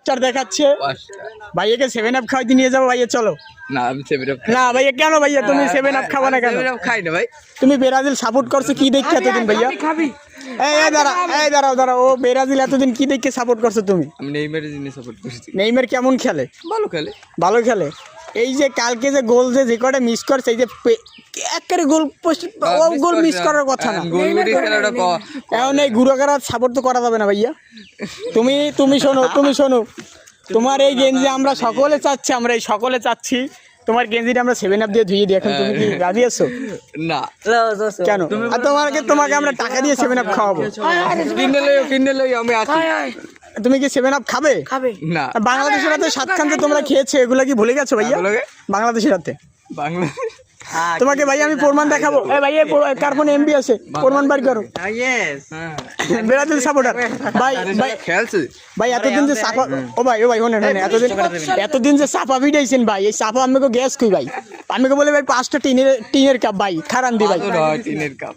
Star দেখাচ্ছে ভাইয়াকে 7 up খাওয়াইতে নিয়ে যাবো ভাইয়া চলো। না আমি 7 আপ না ভাইয়া কেন ভাইয়া তুমি 7 আপ খাবো না কেন? 7 আপ খাই না ভাই। তুমি ব্রাজিল সাপোর্ট করছো কি দেখে এতদিন ভাইয়া? দাঁড়াও ও ব্রাজিল এতদিন কি দেখে সাপোর্ট করছো তুমি? আমি নেইমারের জন্য সাপোর্ট করছি। নেইমার কেমন খেলে? ভালো খেলে। ভালো খেলে। এই যে কালকে যে গোল যে কটা মিস করছে, এই যে একেবারে গোল গোল মিস করার কথা না। গোলগুলি খেলাটা এখন এই গুড়াগাড়া সাপোর্ট তো করা যাবে না ভাইয়া। তুমি শোনো তোমার এই গেঞ্জি আমরা সকলে চাচ্ছি তোমার গেঞ্জিটা আমরা 7 আপ দিয়ে ধুয়ে দিই। এখন তুমি কি রাজি আছো? না কেন? আর তোমাকে আমরা টাকা দিয়ে 7 আপ খাওয়াবো। কিনে লই আমি আছি। তুমি কি 7 আপ খাবে? না বাংলাদেশের হাতে 7 খান যে তোমরা খেয়েছো এগুলা কি ভুলে গেছো ভাইয়া? বাংলাদেশের হাতে বাংলা তোমাকে ভাই আমি প্রমাণ দেখাবো। এই ভাই কার ফোনে এমবি আছে? প্রমাণ বার করো। ব্রাজিল সাপোর্টার ভাই খেলছে ভাই এতদিন যে সাপা ও ভাই শোনেন এতদিন যে সাপা ভিড়াইছেন ভাই, এই সাপা আমাকে গ্যাস কই ভাই? আমাকে বলে ভাই 5টা টিনের কাপ ভাই খারান দি ভাই। টিনের কাপ